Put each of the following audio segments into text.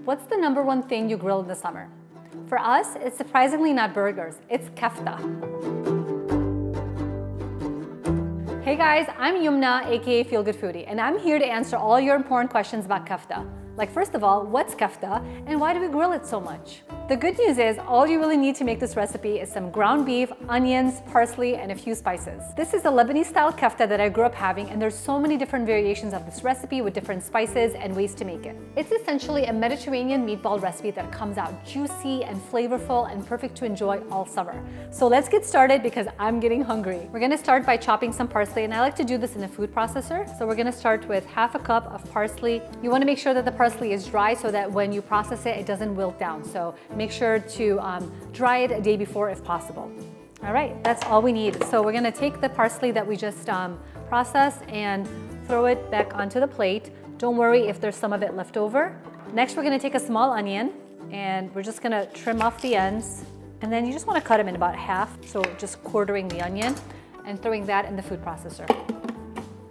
What's the #1 thing you grill in the summer? For us, it's surprisingly not burgers, it's kafta. Hey guys, I'm Yumna, aka Feel Good Foodie, and I'm here to answer all your important questions about kafta. Like, first of all, what's kafta and why do we grill it so much? The good news is all you really need to make this recipe is some ground beef, onions, parsley, and a few spices. This is a Lebanese style kafta that I grew up having, and there's so many different variations of this recipe with different spices and ways to make it. It's essentially a Mediterranean meatball recipe that comes out juicy and flavorful and perfect to enjoy all summer. So let's get started because I'm getting hungry. We're gonna start by chopping some parsley, and I like to do this in a food processor. So we're gonna start with half a cup of parsley. You wanna make sure that the parsley is dry so that when you process it, it doesn't wilt down. So make sure to dry it a day before if possible. All right, that's all we need. So we're gonna take the parsley that we just processed and throw it back onto the plate. Don't worry if there's some of it left over. Next, we're gonna take a small onion and we're just gonna trim off the ends. And then you just wanna cut them in about half. So just quartering the onion and throwing that in the food processor.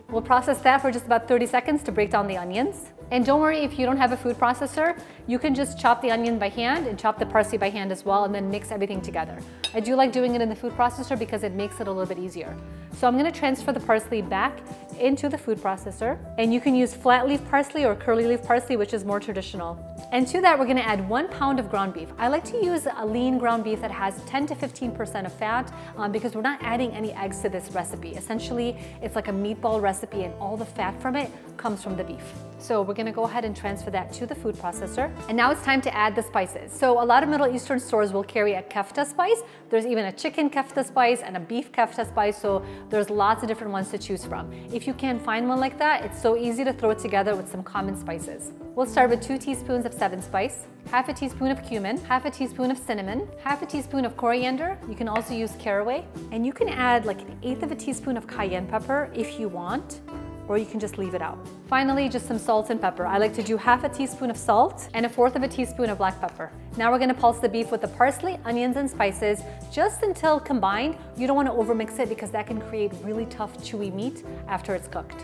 We'll process that for just about 30 seconds to break down the onions. And don't worry if you don't have a food processor, you can just chop the onion by hand and chop the parsley by hand as well and then mix everything together. I do like doing it in the food processor because it makes it a little bit easier. So I'm gonna transfer the parsley back into the food processor, and you can use flat leaf parsley or curly leaf parsley, which is more traditional. And to that, we're gonna add 1 pound of ground beef. I like to use a lean ground beef that has 10 to 15% of fat because we're not adding any eggs to this recipe. Essentially, it's like a meatball recipe and all the fat from it comes from the beef. So we're gonna go ahead and transfer that to the food processor. And now it's time to add the spices. So a lot of Middle Eastern stores will carry a kafta spice. There's even a chicken kafta spice and a beef kafta spice. So there's lots of different ones to choose from. If you can't find one like that, it's so easy to throw it together with some common spices. We'll start with 2 teaspoons of 7 spice, half a teaspoon of cumin, half a teaspoon of cinnamon, half a teaspoon of coriander. You can also use caraway. And you can add like 1/8 of a teaspoon of cayenne pepper if you want, or you can just leave it out. Finally, just some salt and pepper. I like to do half a teaspoon of salt and 1/4 of a teaspoon of black pepper. Now we're gonna pulse the beef with the parsley, onions, and spices just until combined. You don't wanna overmix it because that can create really tough, chewy meat after it's cooked.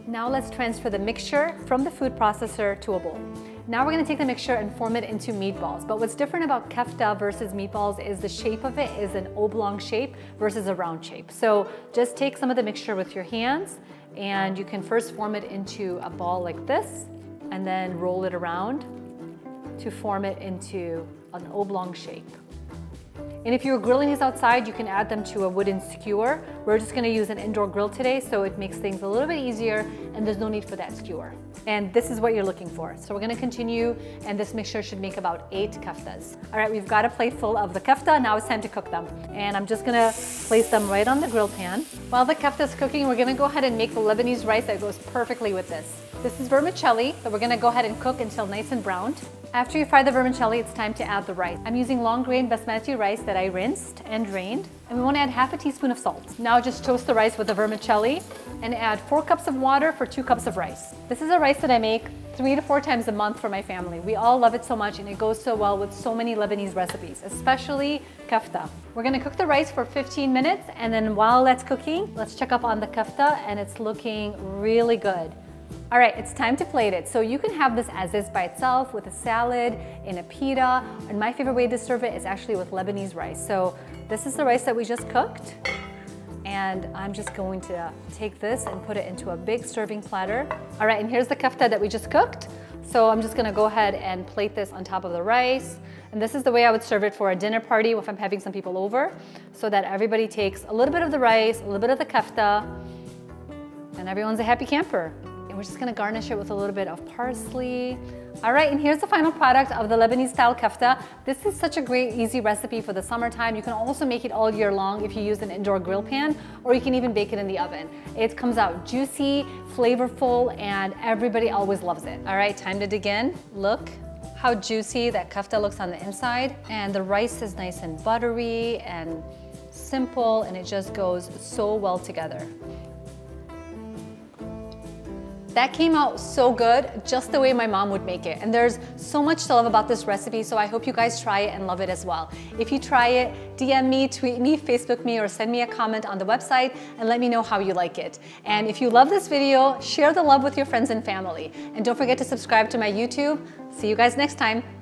Now let's transfer the mixture from the food processor to a bowl. Now we're gonna take the mixture and form it into meatballs. But what's different about kafta versus meatballs is the shape of it is an oblong shape versus a round shape. So just take some of the mixture with your hands and you can first form it into a ball like this and then roll it around to form it into an oblong shape. And if you're grilling these outside, you can add them to a wooden skewer. We're just gonna use an indoor grill today, so it makes things a little bit easier and there's no need for that skewer. And this is what you're looking for. So we're gonna continue, and this mixture should make about 8 kaftas. All right, we've got a plate full of the kafta. Now it's time to cook them. And I'm just gonna place them right on the grill pan. While the kafta is cooking, we're gonna go ahead and make the Lebanese rice that goes perfectly with this. This is vermicelli, so we're gonna go ahead and cook until nice and browned. After you fry the vermicelli, it's time to add the rice. I'm using long grain basmati rice that I rinsed and drained. And we want to add half a teaspoon of salt. Now just toast the rice with the vermicelli and add 4 cups of water for 2 cups of rice. This is a rice that I make 3 to 4 times a month for my family. We all love it so much and it goes so well with so many Lebanese recipes, especially kafta. We're gonna cook the rice for 15 minutes, and then while that's cooking, let's check up on the kafta, and it's looking really good. All right, it's time to plate it. So you can have this as is by itself with a salad, in a pita, and my favorite way to serve it is actually with Lebanese rice. So this is the rice that we just cooked, and I'm just going to take this and put it into a big serving platter. All right, and here's the kafta that we just cooked. So I'm just gonna go ahead and plate this on top of the rice. And this is the way I would serve it for a dinner party if I'm having some people over, so that everybody takes a little bit of the rice, a little bit of the kafta, and everyone's a happy camper. We're just gonna garnish it with a little bit of parsley. All right, and here's the final product of the Lebanese style kafta. This is such a great, easy recipe for the summertime. You can also make it all year long if you use an indoor grill pan, or you can even bake it in the oven. It comes out juicy, flavorful, and everybody always loves it. All right, time to dig in. Look how juicy that kafta looks on the inside. And the rice is nice and buttery and simple, and it just goes so well together. That came out so good, just the way my mom would make it. And there's so much to love about this recipe, so I hope you guys try it and love it as well. If you try it, DM me, tweet me, Facebook me, or send me a comment on the website and let me know how you like it. And if you love this video, share the love with your friends and family. And don't forget to subscribe to my YouTube. See you guys next time.